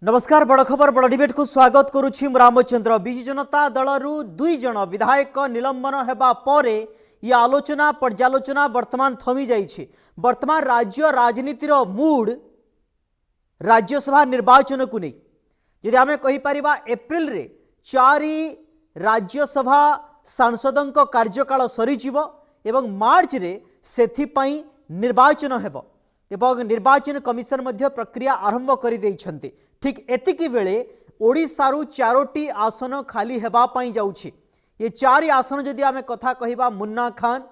नमस्कार बड़ खबर बड़ डिबेट को स्वागत करुछि रामचंद्र। विजु जनता दलरू 2 जन विधायक निलंबन हेबा परे ये आलोचना पर्यालोचना वर्तमान थमी जाइछि। वर्तमान राज्य राजनीतिर मूड राज्यसभा निर्वाचन को नहीं यदि आम कहीपर एप्रिल रे 4 राज्यसभा सांसदों कार्यकाल सरीजिव एवं मार्च रे सेथिपाई निर्वाचन हेब एवं निर्वाचन कमिशन मध्य प्रक्रिया आरंभ कर देइछन्ति। ठीक एतिकी बेले ओडिशारू 4टी आसन खाली हेबा पाई जाउछि। ये 4 आसन जदि आमे कथा कहिबा मुन्ना खान,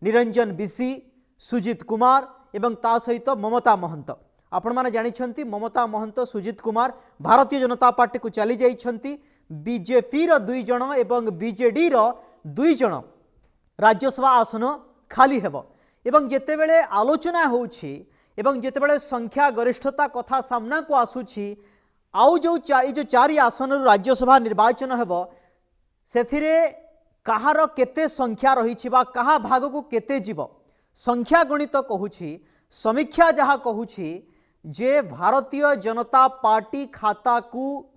निरंजन बिसी, सुजित कुमार एवं ता सहित ममता महंत। आपण माने जानिछन्ति ममता महंत सुजित कुमार भारतीय जनता पार्टी को चली जाइछन्ति। बीजेपी रो 2 जन एवं बीजेडी रो 2 जन राज्यसभा आसन खाली हेबो एवं जेतेबेले आलोचना होउछि एवं जेतेबेले संख्या गरिष्ठता कथा सामना को आसुछि आउ जो 4 आसन राज्यसभा निर्वाचन हेबो सेथिरे कहार केते संख्या रही बा कहा भाग को केते जीव संख्या गणित कहूछि। समीक्षा जहाँ कहूछि जे भारतीय जनता पार्टी खाता को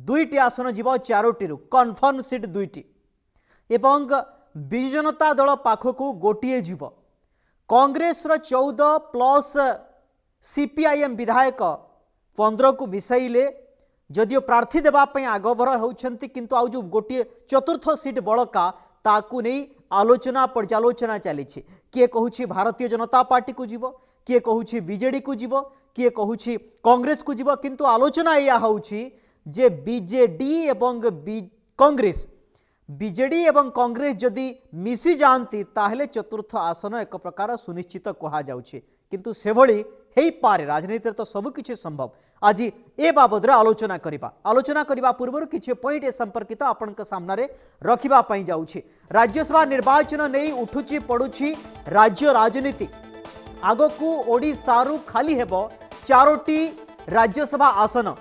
2टी आसन जीव 4टी कन्फर्म सीट 2टी एवं विजु जनता दल पाखकू गोटे जीव। कांग्रेस 14 प्लस सीपीआईएम विधायक 15 को मिसाइले जदियो प्रार्थी देवाई आगभर होती किंतु आउ जो गोटे चतुर्थ सीट बड़का ताकू नहीं आलोचना पर्यालोचना चली। किए कहूँ भारतीय जनता पार्टी को जीव, किए कहूँ बीजेडी को जीव, किए कहूँ कांग्रेस को जीव किंतु आलोचना या होउछि जे बीजेडी एवं कांग्रेस बीजेडी एवं कांग्रेस जदि मिसी जाती ताहले चतुर्थ आसन एक प्रकार सुनिश्चित कहा जाउछि किंतु सेभଳି हेई पारे। राजनीति तो सबकिछि संभव। आज ए बाबद आलोचना करिबा पूर्व किछि पॉइंट ए संपर्कित आपनक सामने रखिबा पई जाउछि। राज्यसभा निर्वाचन नहीं उठुछि पड़ुछि राज्य राजनीति। आगकू ओडिशारू खाली हेबो 4टी राज्यसभा आसन।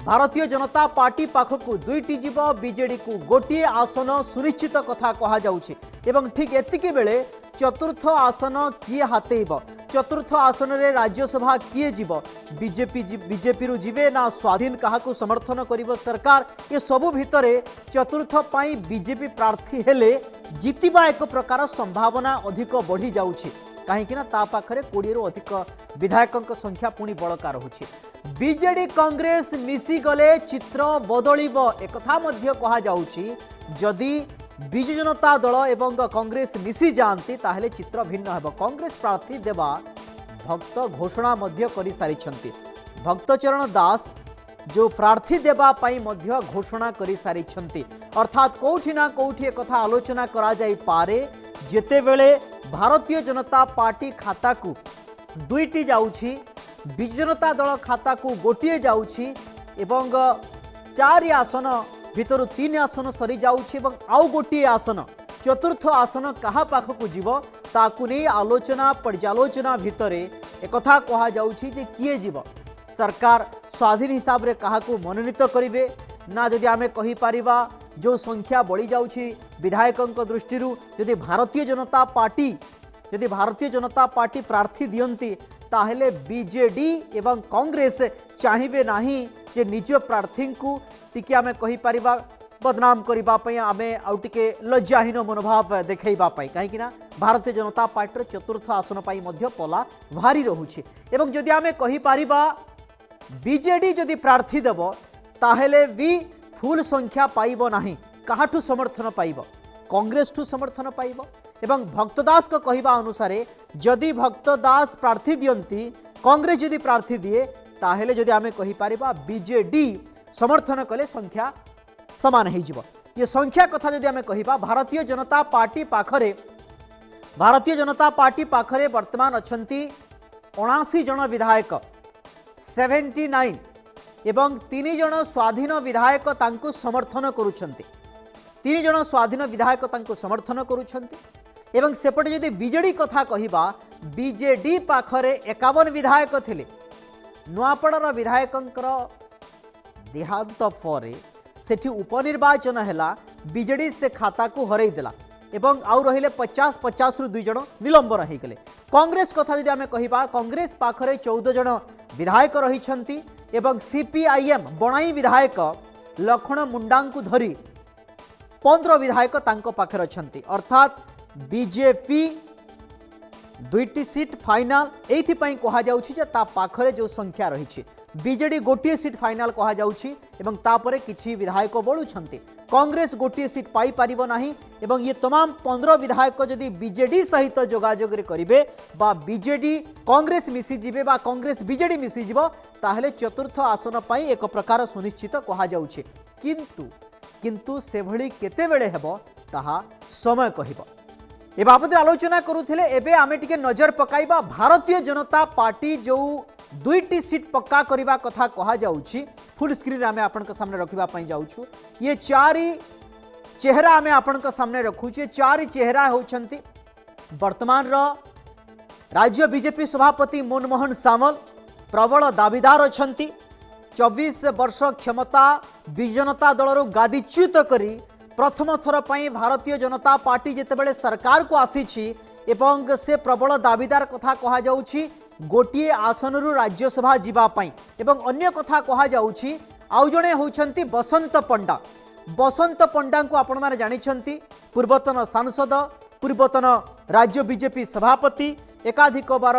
भारतीय जनता पार्टी पाखकू 2टी जीव, बीजेडी को गोटे आसन सुनिश्चित कथा कहा जाउछि एवं ठीक एतिकी बेले चतुर्थ आसन किए हातेइब। चतुर्थ आसन रे राज्यसभा किए जीव बीजेपी रु जीवे ना स्वाधीन काहाकू समर्थन करिवो सरकार। ये सबु भितरे चतुर्थ पाई बीजेपी प्रार्थी हेले जितिबा एक प्रकार संभावना अधिक बढ़ी जाउछि कहीं ता पाखरे 20 रु अधिक विधायकों संख्या पुणी बड़का रहुछि। बीजेडी कांग्रेस मिसी गले चित्र बदलिबो एकथा मध्य कहा जाउछि। जदि विजु जनता दल एवं कांग्रेस मिसी जाती ताहले चित्र भिन्न हेबो। कांग्रेस प्रार्थी देवा भक्त घोषणा मध्य करि सारिछन्ति। भक्तचरण दास जो प्रार्थी देवा पई मध्य घोषणा करि सारिछन्ति। अर्थात कोठी ना कोठी एक कथा आलोचना करा जाई पारे जेतेबेले भारतीय जनता पार्टी खाता को 2टी जाउछि, विजु जनता दल खाता को गोटे जाउछि एवं 4 आसन भितर 3 आसन सरी जाउछि एवं आउ गोटे आसन चतुर्थ आसन कहा पाखकू जीव ताकू नहीं आलोचना पर्यालोचना भितरे एक कथा कहा जाउछि जे किए जीव। सरकार स्वाधीन हिसाब रे कहा को मनोनीत करिवे ना जदि आमे कहि पारिबा जो संख्या बढ़ी जाउछि विधायकों दृष्टि यदि भारतीय जनता पार्टी प्रार्थी दियंती ताहले बीजेडी एवं कांग्रेस चाहिए नहीं जे निज प्रार्थी को टिके आमे कहि पारिबा बदनाम करिबा पई आमे आउ टिके लज्जाहीन मनोभाव देखैबा पई कहीं भारतीय जनता पार्टी चतुर्थ आसन पाई मध्य पला भारी रहुछि एवं जदि आमे कहि पारिबा बीजेडी जदि प्रार्थी देबो ताहले भी फुल संख्या पाइबो नाही। काहाठू समर्थन पाइबो? कांग्रेस ठू समर्थन पाइबो एवं भक्तदास को कहिबा अनुसार जदि भक्तदास प्रार्थी दियंती कांग्रेस जदि प्रार्थी दिए ताहेले जदि आमे कहि पारिबा बीजेडी समर्थन कले संख्या समान हो जिवो। ये संख्या कथा जदि आमे कहिबा भारतीय जनता पार्टी पाखरे वर्तमान अछंती 79 जन विधायक 79 एवं 3 जन स्वाधीन विधायक तांको समर्थन करुछंती। 3 जन स्वाधीन विधायक तांको समर्थन करुछंती एवं सेपटे जदि बीजेडी कथा कहिबा बीजेडी पाखरे 51 विधायक थिले। नुआपड़ार विधायकंकर देहांत परे सेठी उपनिर्वाचन हैला बीजेडी से खाता को हरई देला एवं आउ रहिले 50 रु 2 जन निलंबन हो गले। कांग्रेस कथा जदि आमे कहिबा कांग्रेस पाखरे 14 जन विधायक रहिछंती एवं सीपीआईएम बणाई विधायक लखन मुंडा को धरी 15 विधायक तांको पाखर अछंती अर्थात बीजेपी दुईटी सीट फाइनाल एइथिपाई कहा जाउछि जे ता पाखरे जो संख्या रही बीजेडी गोटे सीट फाइनाल कहा जाउछि एवं तापरे किछि विधायक बळुछंती कांग्रेस गोटे सीट पाई पारिबो नाही एवं ये तमाम 15 विधायक जदि बीजेडी सहित जोगाजोग रे करिवे बा बीजेडी कांग्रेस मिसी जिवे बा कांग्रेस बीजेडी मिसी जिवो ताहले चतुर्थ आसन पाई एक प्रकार सुनिश्चित कहा जाउछि किंतु सेभଳି केतेबेले हेबो ताहा समय कहिबो ए बाबद आलोचना करुथिले एबे आमे टिके नजर पकाइबा भारतीय जनता पार्टी जो दुईटी सीट पक्का करने कथा कहा जाउछि फुल स्क्रीन आमे आपनका सामने रखिबा पई जाउछु ये चारि चेहरा आमे आपनका सामने रखुछु चारि चेहरा होछंती वर्तमान रो राज्य बीजेपी सभापति मनमोहन सामल प्रबल दाबीदार अछंती 24 वर्ष क्षमता विजु जनता दलर गादीच्युत करी प्रथम थर पई भारतीय जनता पार्टी जेतेबेले सरकार को आसीछि एवं से प्रबल दाबीदार कथा कहा जाउछि गोटिए आसनरु राज्यसभा जीवा पाई एवं अन्य कथा कहा जाउछि आउ जणे होउछंती बसंत पंडा को आपण माने जानिछंती पूर्वतन सांसद पूर्वतन राज्य बीजेपी सभापति एकाधिक बार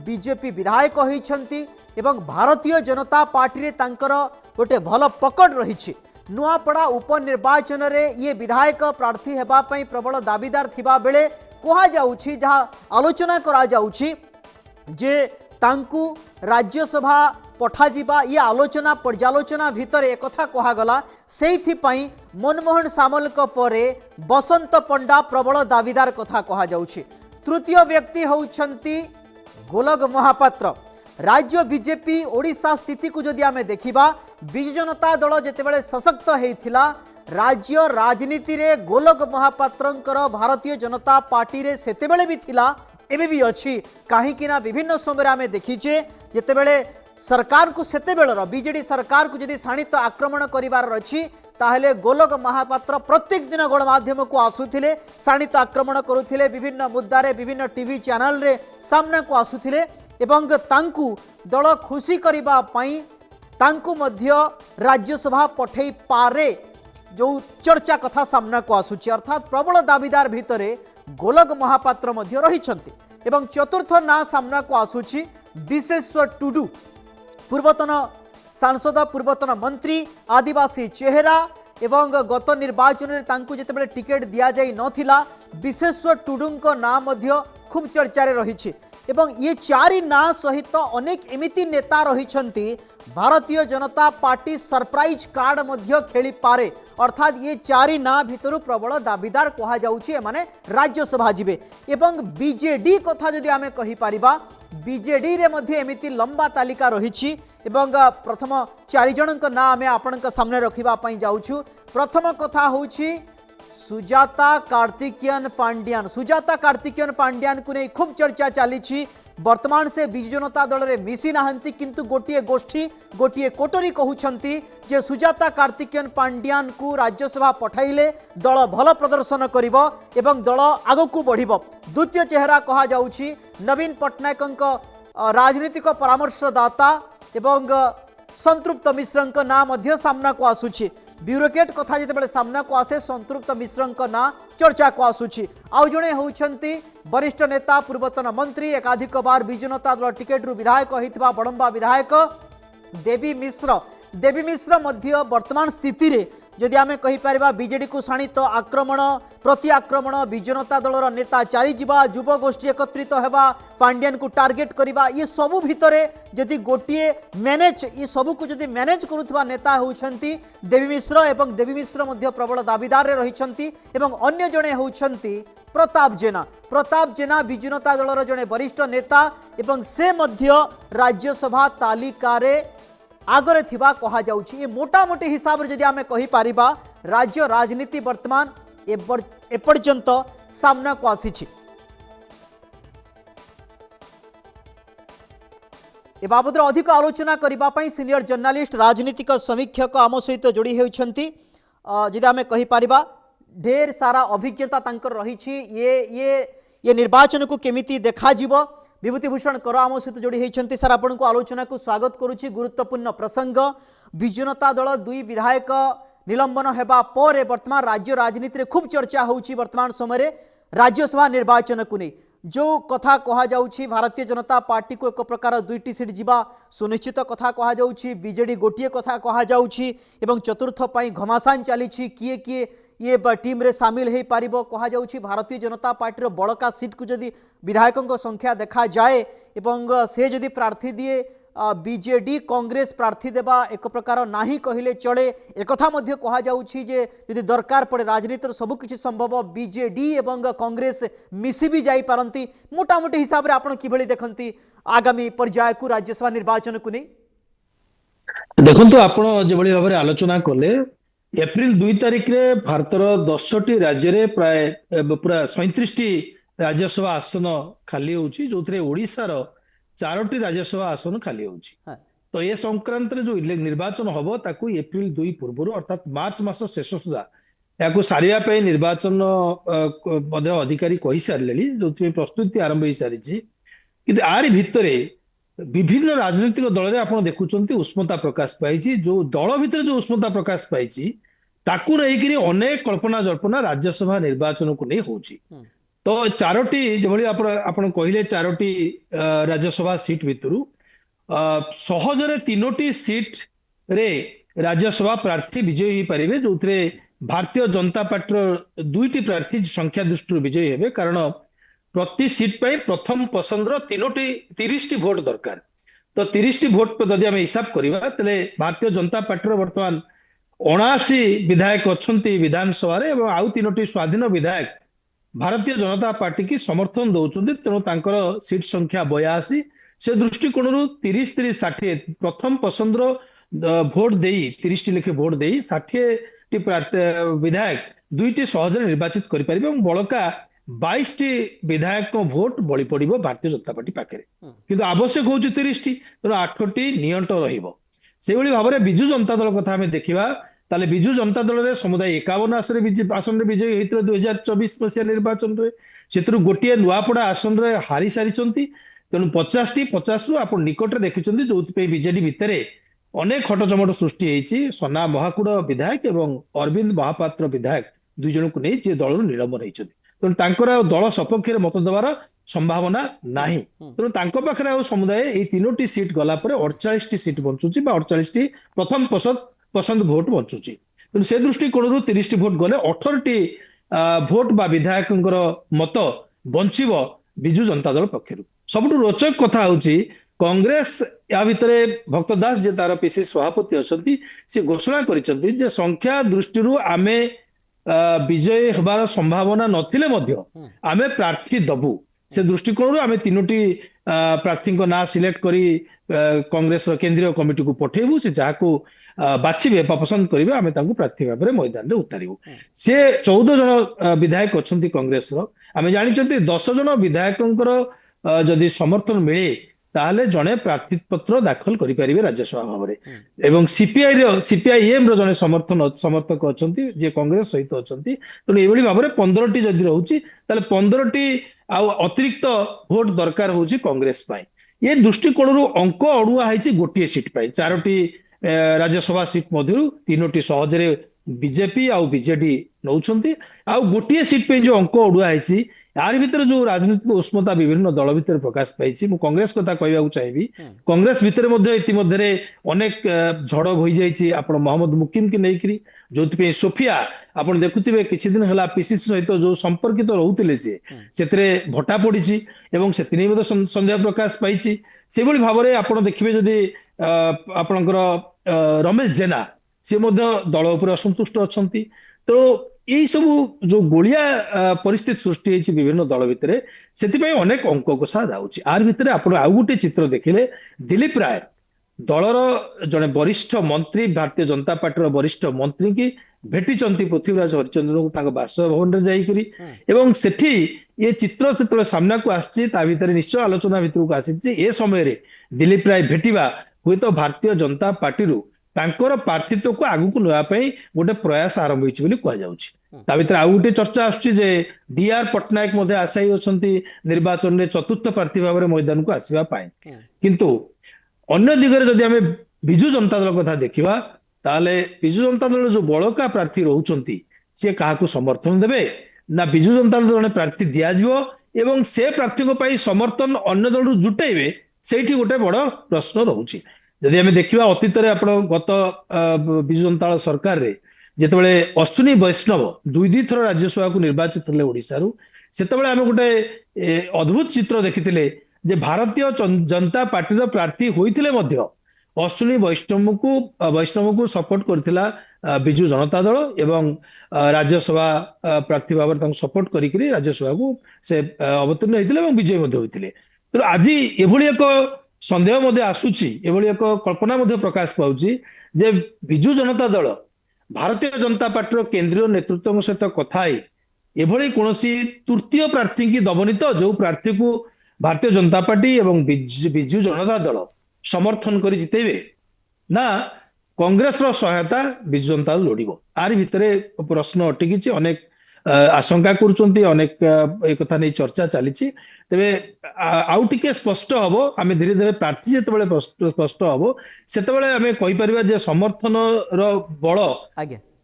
बीजेपी विधायक होइछंती एवं भारतीय जनता पार्टी रे तांकर गोटे भल पकड़ रहिछि नुआपड़ा उपनिर्वाचन रे ये विधायक प्रार्थी हेबा पई प्रबल दाबीदार थिबा बेले कहा जाउछि जहा आलोचना करा जाउछि जे तांकु राज्यसभा पठा जिबा ये आलोचना पर्यालोचना भितर एक कथा कहा गला सेइथि पई मनमोहन सामल को परे बसंत पंडा प्रबल दाबीदार कथा कहा जाउछि तृतीय व्यक्ति होउछंती गोलक महापात्र राज्य बीजेपी ओडिशा स्थिति को जदि आमे देखिबा विजु जनता दल जेतेबेले सशक्त हेइथिला राज्य राजनीति रे गोलक महापात्रंकर भारतीय जनता पार्टी रे सेतेबेले भी थिला एबे भी अछि काहेकि ना विभिन्न समय आमे देखिचे जेतेबेले सरकार को सेतेबेलर बीजेडी सरकार को जदि शाणित आक्रमण करिवार अछि ताहले गोलक महापात्र प्रत्येक दिन गणमाध्यम को आसुथिले शाणित आक्रमण करुथिले विभिन्न मुद्दारे विभिन्न टीवी चैनल रे सामना को आसुथिले एवं तांकु दल खुशी करिबा पई तांकु मध्य राज्यसभा पठेई पारे जो चर्चा कथा सामना को आसुची अर्थात प्रबल दाबीदार भितरे गोलक महापात्र मध्य रहिछंती एवं चतुर्थ ना सामना को आसुची विशेश्वर टुडू पूर्वतन सांसद पूर्वतन मंत्री आदिवासी चेहरा एवं गत निर्वाचन में तांकु जेतेबेले टिकेट दिया जाई नथिला विशेश्वर टुडूंको ना मध्य खूब चर्चा रे रहिछि एवं ये चारि ना सहित अनेक एमिति नेता रहिछंती Bharatiya Janata party surprise card मध्य खेली पारे अर्थात ये चारि ना भितरु प्रबल दाबीदार कहा जाउछि एमाने राज्यसभा जिबे एवं बीजेडी कथा जदि आमे कहि पारिबा बीजेडी रे मध्य एमिति लंबा तालिका रहिछि एवं प्रथम चारि जनक ना आमे आपनक सामने रखिबा पई जाउछु प्रथम कथा होउछि सुजाता कार्तिकेयन पांड्यान को नहीं खूब चर्चा चली वर्तमान से विजु जनता दल रे मिसी नाहंती किंतु गोटिए गोष्ठी गोटिए कोटरी कहउछंती जे सुजाता कार्तिकेयन पांड्यान को राज्यसभा पठाइले दल भल प्रदर्शन करिवो एवं दल आगकू बढ़िबो द्वितीय चेहरा कहा जाउछि नवीन पट्टनायक राजनीतिक परामर्शदाता एवं संतृप्त मिश्रंक ना मध्य सामना को आसुछि ब्यूरोक्रेट कथा जितेबाला सामना को आसे संतृप्त मिश्रंक ना चर्चा को आसुछि आउ जणे होउछंती वरिष्ठ नेता पूर्वतन मंत्री एकाधिक बार विजु जनता दल टिकेट रु विधायक होइथिबा बडंबा विधायक देवी मिश्र मध्य वर्तमान स्थिति रे जदि आमे कहि परिबा बीजेडी को शाणित आक्रमण प्रति आक्रमण विजु जनता दलर नेता चारि जिबा युव गोष्ठी एकत्रित हेबा पांड्यान को टार्गेट करिबा ये सबु भितरे जदि गोटिए मैनेज ये सबु को जदि मैनेज करुथबा नेता होउछंती देवी मिश्र मध्य प्रबल दाबीदार रे रहिछंती एवं अन्य जणे होउछंती प्रताप जेना विजु जनता दलर जणे वरिष्ठ नेता एवं से मध्य राज्यसभा तालिका रे आगरे थिबा कहा जाउछि ये मोटामोटी हिसाब रे जदि आमे कहि पारिबा राज्य राजनीति वर्तमान एपर्यंत सामना को आसीछि ए बाबद अधिक आलोचना करबा पई सीनियर जर्नलिस्ट राजनीतिक समीक्षक आम सहित जोड़ी होइछंती जदि आमे कहि पारिबा ढेर सारा अभिज्ञता तांकर रहिछि ये निर्वाचन को केमिति देखा जिवो विभूतिभूषण कर आम सहित जोड़ी होती सर आपन को आलोचना को स्वागत करुच्ची गुरुत्वपूर्ण प्रसंग विजु जनता दल दुई विधायक निलंबन हेबा पर वर्तमान राज्य राजनीति में खूब चर्चा होउची वर्तमान समय राज्यसभा निर्वाचन को नहीं जो कथा कहा जाउची भारतीय जनता पार्टी को एक प्रकार दुईटी सीट जीवा सुनिश्चित कथा कहा जाउची बीजेडी गोटे कथा कहा जाउची एवं चतुर्थ पाई घमासान चली किए किए ये टीम रे सामिल हो पार कहा जाउची भारतीय जनता पार्टी बड़का सीट को जदि विधायकों संख्या देखा जाए एवं से जदि प्रार्थी दिए बीजेडी कांग्रेस प्रार्थी देवा एक प्रकार नाही कहले चले एक कथा मध्य कहा जाउची जे यदि दरकार पड़े राजनीति सबु किछि संभव बीजेडी एवं कांग्रेस मिसी भी जाई पारंती मोटामोटी हिसाब रे आपण किभली देखंती आगामी पर्याय को राज्यसभा निर्वाचन को नहीं देखंतु आपण जेभली भाबरे आलोचना कले एप्रिल 2 तारिख रे भारतर 10टी राज्य रे प्राय पूरा 37टी राज्यसभा आसन खाली होउची जोथरे ओडिसा रो 4टी राज्यसभा आसन खाली होउची तो ये संक्रांत रे जो निर्वाचन हबो ताकू एप्रिल 2 पूर्व अर्थात मार्च मास शेष सुधा याकू सारिया पे निर्वाचन मध्य अधिकारी कहि सारलेली जोथि प्रस्तुति आरंभ होई सारिची कि आरि भितरे विभिन्न राजनीतिक दल रे आपण देखुचंती उष्मता प्रकाश पाइची जो दल भितर जो उष्मता प्रकाश पाइची ताकू रहीकरी अनेक कल्पना जल्पना राज्यसभा निर्वाचन को नहीं होउची तो 4टी जेभली आपण कहिले 4टी राज्यसभा सीट भितरु सहजरे 3टी सीट रे राज्यसभा प्रार्थी विजयी हो पारिबे जोथरे भारतीय जनता पार्टी 2टी प्रार्थी संख्या दृष्टि विजयी हेबे कारण प्रति सीट पे प्रथम पसंद 30टी भोट दरकार तो 30टी भोट यदि आम हिसाब करवा तेरे भारतीय जनता पार्टी वर्तमान 79 विधायक अच्छी विधानसभा आउ 3टी स्वाधीन विधायक भारतीय जनता पार्टी की समर्थन दौरान तेणु तांकर सीट संख्या 82 से दृष्टिकोण 30-30-60 प्रथम पसंद भोट दे 30टी लेखे भोट दे 60टी विधायक 2टी सहज निर्वाचित करें बड़का 22टी विधायक भोट बलि पड़ो भारतीय जनता पार्टी पाखे किंतु आवश्यक हूँ 30टी तेणु 8टी नियंट रही भाव में विजु जनता दल कथा आम देखा ताले विजु जनता दल रे समुदाय 51 आसन विजयी होते 2024 मसीहा निर्वाचन से गोटे नुआपड़ा आसन रे हारी सारी तेणु 50 रु आप निकट देखिं जो बीजेडी भितर अनेक खटचमट सृष्टि होती सना महाकूड़ विधायक एवं अरविंद महापात्र विधायक 2 जन को नहीं दल निलंबन होती तेणु दल सपक्ष मत देवार संभावना नाही तेणु पाखे समुदाय ये 3टी सीट गला 48टी सीट बंचुची 48टी प्रथम पसंद भोट बंचुची तेणु से दृष्टिकोण 30टी भोट गले 18टी भोट बा विधायक मत बंचिब विजु जनता दल पक्षर सबुठ रोचक कथा होची कांग्रेस या भितर भक्त दास जे तार पीसी सभापति अच्छी से घोषणा कर संख्या दृष्टि आमे विजय हबार संभावना नथिले मध्य आमे प्रार्थी दबु से दृष्टिकोण आमे 3टी प्रार्थी ना सिलेक्ट करी कांग्रेस केंद्रीय कमिटी को पठेबू से जहां बाछिबे पसंद करेंगे आम प्रार्थी भाव में मैदान में उतारू से 14 जन विधायक अच्छा कांग्रेस आम जानी 10 जन विधायक जदि समर्थन मिले ताहले जड़े प्रार्थी पत्र दाखल करें राज्यसभा भाव में एवं सीपीआईएम जड़े समर्थक अच्छा जे कांग्रेस सहित अच्छा तेणु ये भाव में 15टी जदि रोचे 15टी अतिरिक्त भोट दरकार होची कांग्रेस ये दृष्टिकोण अंक अड़ुआ है गोटे सीट 4टी राज्यसभा सीट मध्य 3टी सहजरे बीजेपी आउ बीजेडी नौछंती आउ गोटे सीट पे जो अंक अड़ुआ है यार भीतर जो राजनीतिक उष्मता विभिन्न दल भीतर प्रकाश पाई मु कांग्रेस कथा कहवाक चाहिए कांग्रेस भीतर इतिमध्य अनेक झड़ हो जाए मोहम्मद मुकिम की नहीं जो सोफिया आपड़ देखुवे किसी दिन है पीसीसी सहित जो संपर्कित रोते से भट्टा पड़ी संदेह प्रकाश पाई से भाव में आप देखिए जदि आपणकर रमेश जेना सी दल उपर असंतुष्ट अच्छा तो यही सब जो गोलिया परिस्थिति सृष्टि होती विभिन्न दल भितर से अनेक अंक कषा जाऊँगी आर भितर आप आउ गोटे चित्र देखिले दिलीप राय दलर जड़े वरिष्ठ मंत्री भारतीय जनता पार्टी वरिष्ठ मंत्री की भेटी पृथ्वीराज हरिचंद्रन को बासभवन में जाकरी सेठी ये चित्र से सामना को आसी निश्चय आलोचना भितर को आसी ए समय दिलीप राय भेटिबा हुए तो भारतीय जनता पार्टी ତାଙ୍କର ପ୍ରାର୍ଥୀତ୍ୱକୁ ଆଗକୁ ନେବା ପାଇଁ ଗୋଟେ ପ୍ରୟାସ ଆରମ୍ଭ ହେଇଛି ବୋଲି କୁହାଯାଉଛି। ତା ଭିତରେ ଆଉ ଗୋଟେ ଚର୍ଚ୍ଚା ଆସୁଛି ଯେ ଡିଆର ପଟ୍ଟନାୟକ ମଧ୍ୟ ଆଶାୟୀ ଅଛନ୍ତି ନିର୍ବାଚନରେ ଚତୁର୍ଥ ପ୍ରାର୍ଥୀ ଭାବରେ ମଇଦାନକୁ ଆସିବା ପାଇଁ। କିନ୍ତୁ ଅନ୍ୟ ଦିଗରେ ଯଦି ଆମେ ବିଜୁ ଜନତା ଦଳ କଥା ଦେଖିବା ତାହେଲେ ବିଜୁ ଜନତା ଦଳର ଯୋଉ ବଳକା ପ୍ରାର୍ଥୀ ରହୁଛନ୍ତି ସିଏ କାହାକୁ ସମର୍ଥନ ଦେବେ ନା ବିଜୁ ଜନତା ଦଳ ଜଣେ ପ୍ରାର୍ଥୀ ଦିଆଯିବ ଏବଂ ସେ ପ୍ରାର୍ଥୀଙ୍କ ପାଇଁ ସମର୍ଥନ ଅନ୍ୟ ଦଳରୁ ଜୁଟେଇବେ, ସେଇଠି ଗୋଟେ ବଡ ପ୍ରଶ୍ନ ରହୁଛି। ଯଦି ଆମେ ଦେଖିବା ଅତୀତରେ ଆପଣ ଗତ ବିଜୁ ଜନତା ଦଳ ସରକାରରେ ଯେତେବେଳେ ଅଶ୍ୱିନୀ ବୈଷ୍ଣବ ଦୁଇଥର ରାଜ୍ୟସଭାକୁ ନିର୍ବାଚିତ ହେଲେ ଓଡିଶାରୁ, ସେତେବେଳେ ଆମେ ଗୋଟେ ଅଦ୍ଭୁତ ଚିତ୍ର ଦେଖିଥିଲେ ଯେ ଭାରତୀୟ ଜନତା ପାର୍ଟିର ପ୍ରାର୍ଥୀ ହୋଇଥିଲେ ମଧ୍ୟ ଅଶ୍ୱିନୀ ବୈଷ୍ଣବକୁ ସପୋର୍ଟ କରିଥିଲା ବିଜୁ ଜନତା ଦଳ ଏବଂ ରାଜ୍ୟସଭା ପ୍ରାର୍ଥୀ ଭାବରେ ତାଙ୍କୁ ସପୋର୍ଟ କରିକି ରାଜ୍ୟସଭାକୁ ସେ ଅବତୀର୍ଣ୍ଣ ହେଇଥିଲେ ଏବଂ ବିଜୟୀ ମଧ୍ୟ ହୋଇଥିଲେ। ତେଣୁ ଆଜି ଏଭଳି ଏକ ସନ୍ଦେହ ମଧ୍ୟ ଆସୁଛି, ଏଭଳି ଏକ କଳ୍ପନା ମଧ୍ୟ ପ୍ରକାଶ ପାଉଛି ଯେ ବିଜୁ ଜନତା ଦଳ ଭାରତୀୟ ଜନତା ପାର୍ଟିର କେନ୍ଦ୍ରୀୟ ନେତୃତ୍ୱଙ୍କ ସହିତ କଥା ହେଇ ଏଭଳି କୌଣସି ତୃତୀୟ ପ୍ରାର୍ଥୀ କି ଦବନି ତ ଯୋଉ ପ୍ରାର୍ଥୀକୁ ଭାରତୀୟ ଜନତା ପାର୍ଟି ଏବଂ ବିଜୁ ଜନତା ଦଳ ସମର୍ଥନ କରି ଜିତେଇବେ, ନା କଂଗ୍ରେସର ସହାୟତା ବିଜୁ ଜନତା ଦଳ ଲୋଡ଼ିବ। ଆରି ଭିତରେ ପ୍ରଶ୍ନ ଅଟକିଛି, ଅନେକ ଆଶଙ୍କା କରୁଛନ୍ତି, ଅନେକ ଏ କଥା ନେଇ ଚର୍ଚ୍ଚା ଚାଲିଛି। ତେବେ ଆଉ ଟିକେ ସ୍ପଷ୍ଟ ହବ, ଆମେ ଧୀରେ ଧୀରେ ପ୍ରାର୍ଥୀ ଯେତେବେଳେ ସ୍ପଷ୍ଟ ହବ ସେତେବେଳେ ଆମେ କହିପାରିବା ଯେ ସମର୍ଥନର ବଳ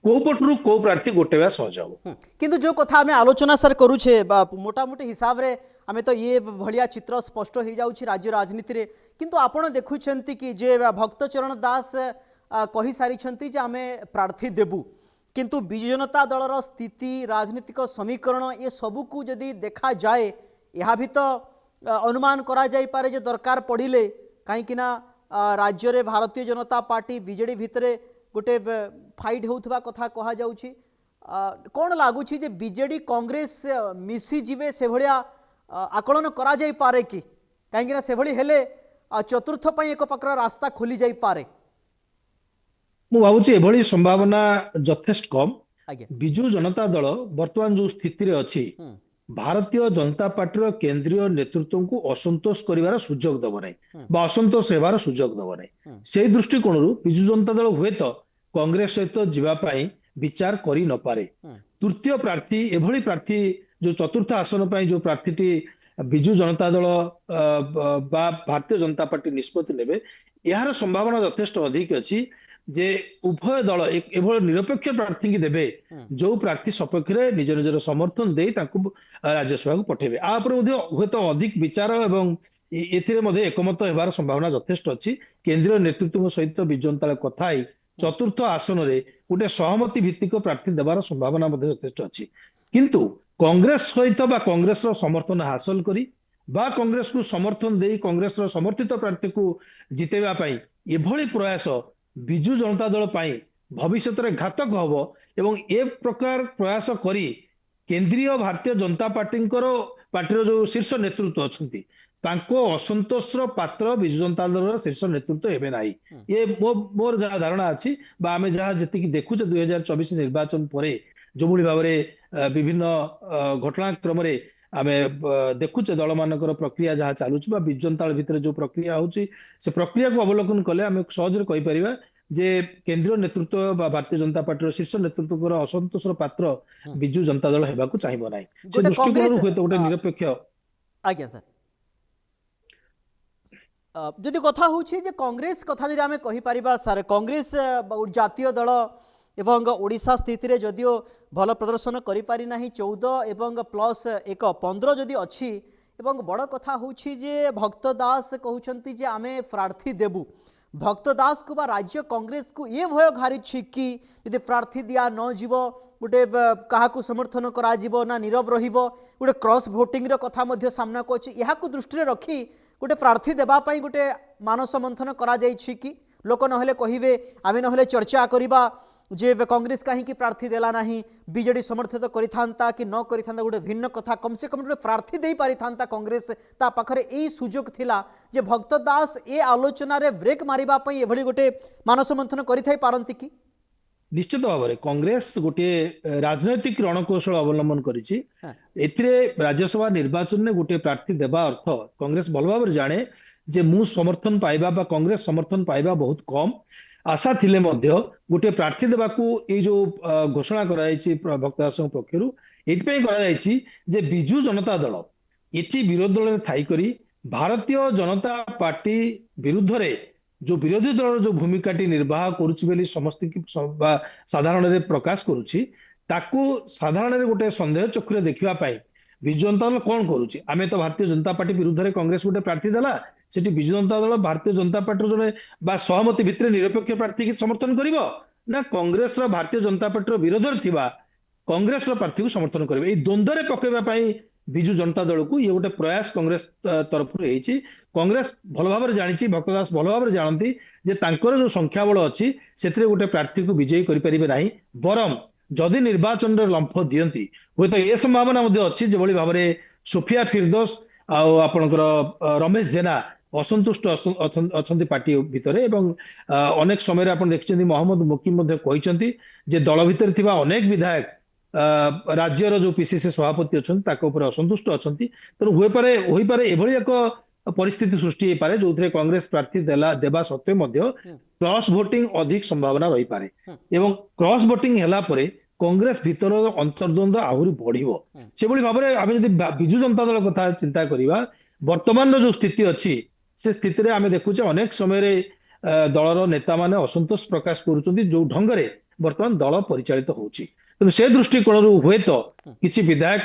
କୋଉ ପଟରୁ କୋଉ ପ୍ରାର୍ଥୀ ଗୋଟେଇବା ସହଜ ହବ। କିନ୍ତୁ ଯୋଉ କଥା ଆମେ ଆଲୋଚନା ସାର୍ କରୁଛେ ମୋଟାମୋଟି ହିସାବରେ ଆମେ ତ ଇଏ ଭଳିଆ ଚିତ୍ର ସ୍ପଷ୍ଟ ହେଇଯାଉଛି ରାଜ୍ୟ ରାଜନୀତିରେ। କିନ୍ତୁ ଆପଣ ଦେଖୁଛନ୍ତି କି ଯେ ଭକ୍ତଚରଣ ଦାସ କହି ସାରିଛନ୍ତି ଯେ ଆମେ ପ୍ରାର୍ଥୀ ଦେବୁ, କିନ୍ତୁ ବିଜୁ ଜନତା ଦଳର ସ୍ଥିତି ରାଜନୈତିକ ସମୀକରଣ ଏ ସବୁକୁ ଯଦି ଦେଖାଯାଏ ଏହା भी तो अनुमान करा जाई पारे जे दरकार पड़िले कहीं राज्य रे भारतीय जनता पार्टी बीजेडी भितरे गोटे फाइट होउथबा कथा कहा जाउछि। कौन लगुच बीजेडी कांग्रेस मिसी जीवे से भलिया आकलन करा जाई पारे कि कहीं से भली हेले चतुर्थ पई एक प्रकार रास्ता खोली जाई पारे? मु भावुछि एभली संभावना यथेष्ट कम। बिजू जनता दल वर्तमान जो स्थिति रे अछि भारतीय जनता पार्टी केंद्रीय नेतृत्व को असंतोष करिवार सुजोग दब नै बा असंतोष हेबार सुजोग दब नै। से दृष्टिकोण बिजू जनता दल हुए तो कांग्रेस सहित जीवा पई विचार करि न पारे। तृतीय प्रार्थी एभली प्रार्थी जो चतुर्थ आसन पई जो प्रार्थीटी बिजू जनता दल बा भारतीय जनता पार्टी निष्पत्ति नेबे यार संभावना यथेष्ट अधिक अछि जे उभय दल एभली निरपेक्ष प्रार्थी की देबे जो प्रार्थी सपक्ष रे निज निजर समर्थन दे ताकू राज्यसभा को पठेबे। आ पर हुए तो अधिक विचार एवं एथिरे मध्ये एकमत हेबार संभावना यथेष्ट अछि। केंद्रीय नेतृत्व सहित बिजू जनता दल कथा ही चतुर्थ आसन रे गोटे सहमति भित्तिक प्रार्थी देबार संभावना मध्ये यथेष्ट अछि। किंतु कांग्रेस सहित बा कांग्रेस रो समर्थन हासिल करी बा कांग्रेस को समर्थन दे कांग्रेस रो समर्थित प्रार्थी को जितेबा पई एभली प्रयास बिजू जनता दल पई भविष्य में घातक हब एवं ए प्रकार प्रयास करी केंद्रीय भारतीय जनता पार्टी जो शीर्ष नेतृत्व अच्छी तांको असंतोषर पात्र बिजू जनता दल शीर्ष नेतृत्व हेबे नाही। ये मोर जहाँ धारणा अच्छी बा आमे जहाँ जेतिकी देखुचे 2024 निर्वाचन परे जो भली भाव विभिन्न घटनाक्रम रे आमे देखुचे दल मानकर प्रक्रिया जहाँ चलुची बा बिजू जनता दल भितर जो प्रक्रिया होची से प्रक्रिया को अवलोकन कले आमे सहज कहि परिबा जे केंद्रीय नेतृत्व बा भारतीय जनता पार्टी शीर्ष नेतृत्व असंतोषर पात्र बिजू जनता दल हेबाकु चाहिबो नाही। से दृष्टिकोण हुए तो गोटे निरपेक्ष आज्ञा सर जदि कथा होछि जे कांग्रेस कथा जदि आमे कहि परिबा सर कांग्रेस जातीय दल एवं ओडिशा स्थिति रे जदियो भल प्रदर्शन करि पारि नाही 14 एवं प्लस 1 15 जदि अछि एवं बड़ कथा होछि जे भक्त दास कहउछंती जे आमे प्रार्थी देबु। भक्त दास को बा राज्य कांग्रेस को ये भय घारी कि यदि प्रार्थी दिया न जीव गोटे क्या समर्थन करा जीवो ना नीरव रहिबो गोटे क्रॉस भोटिंग रो कथा मध्य सामना को अछि। याकू दृष्टि रखी गोटे प्रार्थी देबा पई गोटे मानस मंथन करा जाइछि कि लोक नहले कहिबे आमे नहले चर्चा करिबा जे कांग्रेस कहीं प्रार्थी देला नहीं बीजेडी समर्थित करिथांता कि न करिथांता गोटे भिन्न कथा कम से कम गोटे प्रार्थी दे पारिथांता कांग्रेस ता पाखरे एई सुजोग थिला जे भक्त दास ए आलोचना रे ब्रेक मारिबा पई एभली गोटे मानस मंथन करिथाई पारंती कि? निश्चित भाव में कांग्रेस गोटे राजनैतिक रणकौशल अवलंबन करिछि। एथिरे राज्यसभा निर्वाचन में गोटे प्रार्थी देबा अर्थ कांग्रेस भल भाव जाने जे मु समर्थन पाइबा बा कांग्रेस समर्थन पाइबा बहुत कम आशा थिले मध्य गोटे प्रार्थी देबाकू ए जो घोषणा कराଯାଇଛି भक्त दासଙ୍କ पक्षରୁ एथिପାଇଁ କରାଯାଇଛି जे बिजू जनता दल एठी विरोध दल Thai curry Bharatiya Janata party विरुद्ध रे जो विरोधी दल जो भूमिकाटी निर्वाह करुछि बेली समस्त की साधारण रे प्रकाश करुछि ताकू साधारण रे गोटे संदेह चक्षुरे देखिबा पाई बिजू जनता दल कौन करुछि आमे तो भारतीय जनता पार्टी विरुद्ध रे कांग्रेस गोटे प्रार्थी देला सेठी बिजू जनता दल भारतीय जनता पार्टी जने बा सहमति भितर निरपेक्ष प्रार्थी की समर्थन करिवो ना कांग्रेस रो भारतीय जनता पार्टी रो विरोध थिबा कांग्रेस रो प्रार्थी को समर्थन करिवो ए द्वंद्व रे पकेबा पाई बिजू जनता दल को ये गोटे प्रयास कांग्रेस तरफ रही कांग्रेस भल भाव जानी भक्त दास भल भाव जानती जे तांकर जो संख्या बल अच्छी से गोटे प्रार्थी को विजयी करें ना बरम जदि निर्वाचन लंफ दियंती हुए तो ये संभावना अच्छी जो भाव में सोफिया फिरदोस आपणकर रमेश जेना असंतुष्ट अच्छा पार्टी भितर अनेक समय आप देखते मोहम्मद मुकिम कहते दल भितर थिबा अनेक विधायक राज्यर जो पीसीसी सभापति अच्छा असंतुष्ट अच्छा तेणु हो पारे एभली एक परिस्थिति सृष्टि हो पारे जो कांग्रेस प्रार्थी देवा सत्वे क्रॉस वोटिंग अधिक संभावना रही पारे एवं क्रॉस वोटिंग हैला परे कांग्रेस भितर अंतर्द्वंद आहरी बढ़िबो से भाव में आम जब बिजू जनता दल कथा चिंता करवा वर्तमान जो स्थिति अच्छी से स्थिति आम देखुचे अनेक समय दलर नेता माने असंतोष प्रकाश करुछंती जो ढंगरे वर्तमान दल परिचालित होउची तेणु से दृष्टिकोण हुए तो किसी विधायक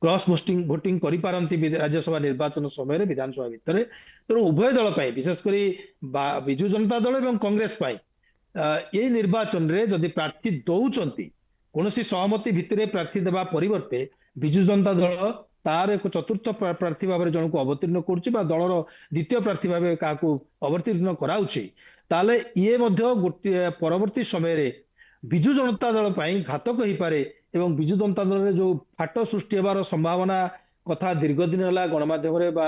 क्रॉस वोटिंग करिपारंती राज्यसभा निर्वाचन समय विधानसभा भितर तेणु उभय दल पाई विशेषकर बिजू जनता दल और कांग्रेस पाई ये निर्वाचन रे जदि प्रार्थी दौचंती कौनसी सहमति भितर प्रार्थी देवा परिवर्ते बिजू जनता दल तार एक चतुर्थ प्रार्थी भाव में जनक अवतीर्ण करुच्ची दलर द्वितीय प्रार्थी भाव क्या अवतीर्ण कराउची ताले ये गोटे परवर्ती समय बिजू जनता दल पाई घातक हो पारे एवं बिजू जनता दल रे जो फाट सृष्टि होबार संभावना कथा दीर्घ दिन है गणमाध्यम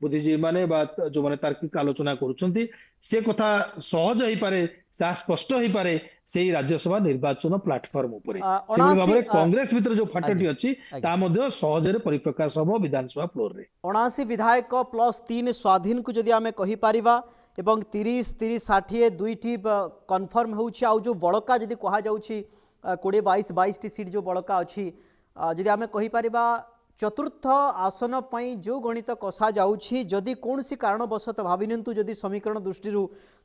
बुद्धिजीवी माने जो माने तार्किक आलोचना करुछंती से कथा सहज हो पारे स्पष्ट हो पारे से राज्यसभा निर्वाचन प्लाटफॉर्म उपरे कांग्रेस भीतर जो फाटटी अच्छी ता मध्य सहजरे परिप्रकाश हो विधानसभा फ्लोर रे 79 विधायक प्लस 3 स्वाधीन को जदि आमे कहि पारिबा एवं 30 30 60 दुईटी कन्फर्म होउछि आ जो बड़का जदि कहा जाउछि 20 22 टी सीट जो बड़का अच्छी जदि आमे कहि पारिबा चतुर्थ आसन पई जो गणित कषा जाउछि जदि कौन सी कारणवशत भाविनियंतु जदि समीकरण दृष्टि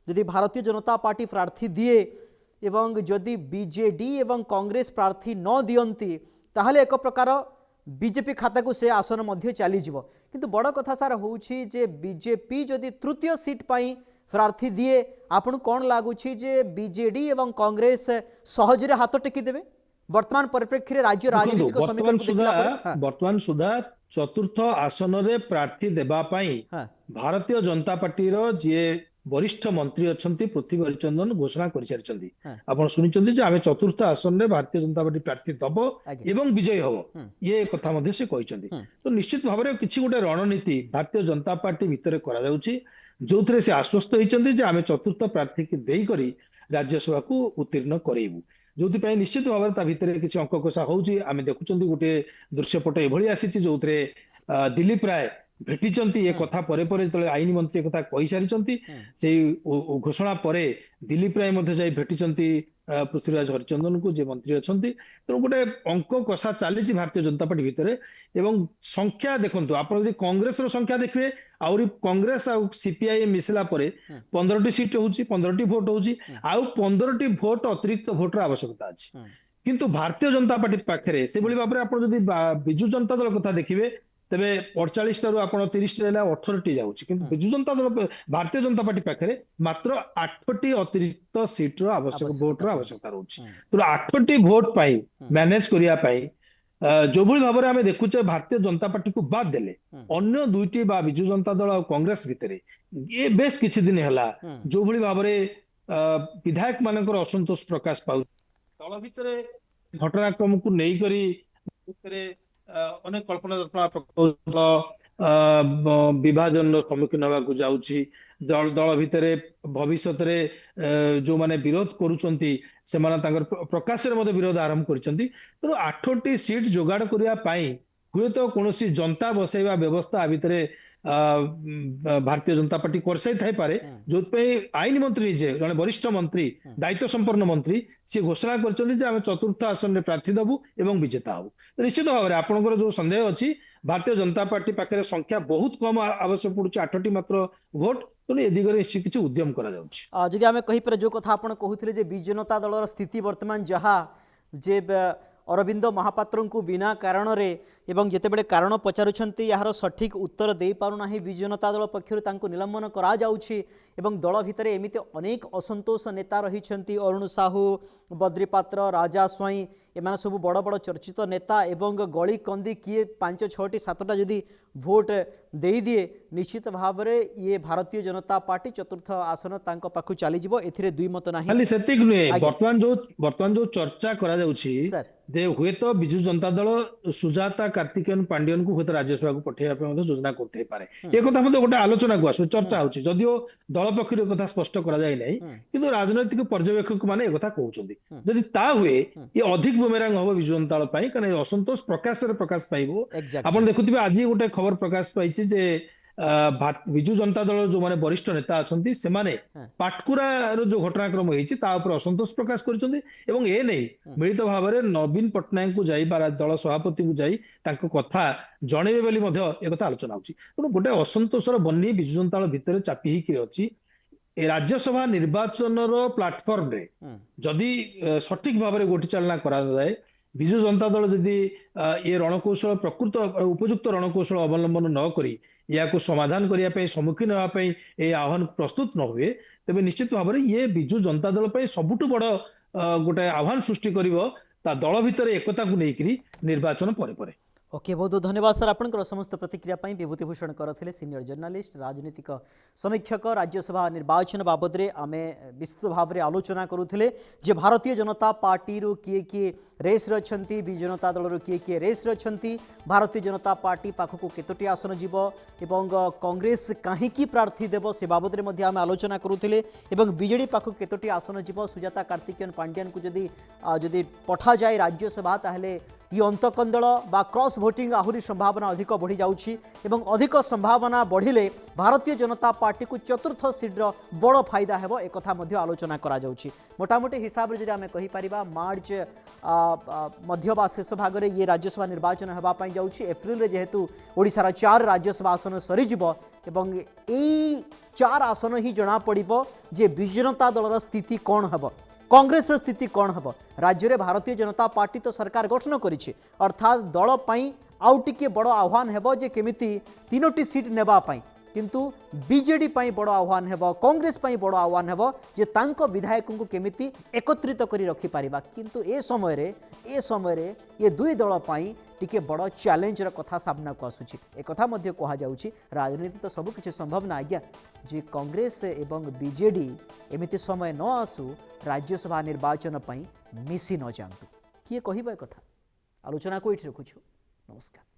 जदि भारतीय जनता पार्टी प्रार्थी दिए एवं जदि बीजेडी एवं कांग्रेस प्रार्थी न दियंती ताहले एक प्रकार बीजेपी खाता को से आसन मध्य चली जिवो किंतु बड़ कथा सार होउछि जे बीजेपी जदि तृतीय सीट पई प्रार्थी दिए आपन कौन लागुछि जे बीजेडी एवं कांग्रेस सहजरे हाथ टेकी देबे वर्तमान परिप्रेक्षी राज्य राजनीतिक समीकरण वर्तमान सुधा चतुर्थ आसन रे प्रार्थी देबा पई भारतीय जनता पार्टी रो जे वरिष्ठ मंत्री अच्छंती पृथ्वी हरिचंदन घोषणा कर सारिचंती आपण सुनिचंती जे आमे चतुर्थ आसन रे भारतीय जनता पार्टी प्रार्थी दबो एवं विजय हबो ये कथा मध्ये से कहिचंती तो निश्चित भाव में किछि गोटे रणनीति भारतीय जनता पार्टी भितर करा जाउची जो थे से आश्वस्त होती आम चतुर्थ प्रार्थी की दे करी राज्यसभा को उत्तीर्ण करेबू जो निश्चित भाव में भितर किसी अंक कषा होउची आम देखुं गोटे दृश्यपट एभली आसी जो दिलीप राय भेटिचंती ये कथा परे परे जो आईन मंत्री कथा कही सारी से घोषणा पर दिलीप राय जाई भेटिचंती पृथ्वीराज हरिचंदन को जे मंत्री अच्छा तेणु गोटे अंक कषा चली भारतीय जनता पार्टी भितर एवं संख्या देखो आप कांग्रेस संख्या देखिए आउरी कांग्रेस आ सीपीआई मिसला परे 15टी सीट होउची 15टी भोट होउची आउ 15टी भोट अतिरिक्त भोटर आवश्यकता अछि किंतु भारतीय जनता पार्टी पाखरे से बली भाबरे आपण जदि बिजू जनता दल कथा देखिबे तबे 48 टारु आपण 30 टा 18टी जाउची किंतु बिजू जनता दल भारतीय जनता पार्टी पाखरे मात्र 8टी अतिरिक्त सीट रो आवश्यक भोटर आवश्यकता रहउची तो 8टी भोट पाई मैनेज करिया पाई जो भली भाव में आम देखुचे भारतीय जनता पार्टी को बाद देले अन्य दुईटी बिजू जनता दल और कांग्रेस भितर ये बेस किछि दिन है जो भली भाव में विधायक मानकर असंतोष प्रकाश पाउ दल भितर घटनाक्रम को नहीं करी अनेक कल्पना विभाजन सम्मुखीन होगा जाउछि दल भितर भविष्य जो माने विरोध करुचंती से प्रकाश विरोध आरंभ करचंती तो 8टी सीट जोगाड़ करिया पाई हुए तो कौन जनता बसैवा व्यवस्था भितर भारतीय जनता पार्टी करसाई थाई पारे जो आईन मंत्री जे जने वरिष्ठ मंत्री दायित्व संपन्न मंत्री सी घोषणा करछन्ती जे हम चतुर्थ आसन रे प्रार्थी दबु एवं विजेता हबु निश्चित भाव में आपनकर जो संदेह अछि भारतीय जनता पार्टी पाखे संख्या बहुत कम आवश्यक पड़ुछि 8टी मात्र भोट तेणु ए दिगरे निश्चित किछि उद्यम करा जाउछि जदि आमे कहि पर जो कथा आपण कहूथिले जे बिजु जनता दलर स्थिति वर्तमान जहा जे अरविंद महापात्र को बिना कारण रे एवं जेतेबेले कारण पचारुछन्ती यार सठिक उत्तर दे पारुना बिजु जनता दल पक्षरु तांको निलंबन करा जाउछि एवं दल भितर एमिति अनेक असंतोष नेता रहिछन्ती अरुण साहू बद्रीपात्र राजा स्वाई एमाने सब बड़ बड़ चर्चित नेता एवं गली कंदी किए 5 6टी 7टा जदि भोट दे दिए निश्चित भाव में ये भारतीय जनता पार्टी चतुर्थ आसन तांको पाखु चली जिवो एथिरे दुई मत नाही खाली सेतिक नुहे वर्तमान जो चर्चा करा जाउछि दे हुए तो बिजु जनता दल सुजाता कार्तिकेयन पांडियन को हुए राज्यसभा को पठेया पे मध्य योजना करते पारे ए कथा मते गोटे आलोचना को आसु चर्चा होछि जदियो दल पक्षर कथा स्पष्ट करा जाय नै किंतु राजनैतिक पर्यवेक्षक माने ए कथा कहउछन्ती जदि ता हुए ये अधिक बुमेरांग हबो बिजु जनता दल पाई कारण असंतोष प्रकाश पाइबो आपण देखुथिबे आज गोटे खबर प्रकाश पाइछि जे बिजु जनता दल जो माने वरिष्ठ नेता अछन्ती से माने पाटकुरा जो घटनाक्रम होईछि ता ऊपर असंतोष प्रकाश करछन्ती एवं ए नै मिलित भाव में नवीन पटनायक को जाई बा दल सभापति को जाई तांको कथा जणेबे बोली मध्य ए कथा आलोचना होछि तेणु गोटे असंतोषर बन्नी बिजु जनता दल भितर चापी हिकि अछि ए राज्यसभा निर्वाचन रो प्लेटफॉर्म रे जदि सठिक भाव में गोटी चालना करा जाए बिजु जनता दल जदि ये रणकौशल प्रकृत उपयुक्त रणकौशल अवलंबन न करी या को समाधान करिया पे सम्मुखीन होगा पे ए आह्वान प्रस्तुत न हुए तेबे निश्चित भाव में ये बिजु जनता दल पे सबुठु बड़ गोटे आह्वान सृष्टि करिवो ता दल भितर एकता को लेकरी निर्वाचन परे परे ओके बहुत बहुत धन्यवाद सर आपनकर समस्त प्रतिक्रिया पई विभूतिभूषण करथिले सीनियर जर्नलिस्ट राजनीतिक समीक्षक राज्यसभा निर्वाचन बाबद रे आमे विस्तृत भाव में आलोचना करुथिले जे भारतीय जनता पार्टी रो किए रेस रे अछंती बि जनता दल रो किए रेस रे अछंती भारतीय जनता पार्टी पाखको केतोटी आसन जीव एवं कांग्रेस काहेकी प्रार्थी देव से बाबद रे मध्ये आमे आलोचना करुथिले एवं बीजेडी पाखको केतोटी आसन जीव सुजाता कार्तिकेयन पांड्यन को जदि पठा जाए राज्यसभा ताहले ये अंतकंदल बा क्रॉस भोटिंग आहुरी संभावना अधिक बढ़ी जाउछि एवं अधिक संभावना बढ़िले भारतीय जनता पार्टी को चतुर्थ सीट्र बड़ फायदा हेबो एक कथा मध्ये आलोचना करा जाउछि मोटामोटी हिसाब रे जदि आमे कहि परिबा मार्च मध्य बा शेष भाग रे ये राज्यसभा निर्वाचन हेबा पई जाउछि एप्रिल रे जेहेतु ओडिसा 4 राज्यसभा आसन सरी जिवो एवं एई 4 आसन ही जणा पड़िबो जे बिजु जनता दलर स्थिति कोन हेबो कांग्रेस स्थिति कौन हम राज्य में भारतीय जनता पार्टी तो सरकार गठन करिछि अर्थात दल पई आउ टिके बड़ आह्वान हेबो जे केमिति 3टी सीट नेबा पई किंतु बीजेडी पई बड़ आह्वान हेबो कांग्रेस पई बड़ आह्वान हेबो जे तांको विधायक को केमिति एकत्रित करी रखि पारिबा किंतु ए समय रे ये दुई दल पई टिके बड़ चैलेंज र कथा सामना को आसुछि एक कथा मध्ये कहा जाउछि राजनीति तो सब किछि संभव ना आज्ञा जे कांग्रेस एवं बीजेडी एमिति समय न आसु राज्यसभा निर्वाचन पई मिसी न जानतु किए कहिबा कथा आलोचना को इठ रखुछु नमस्कार।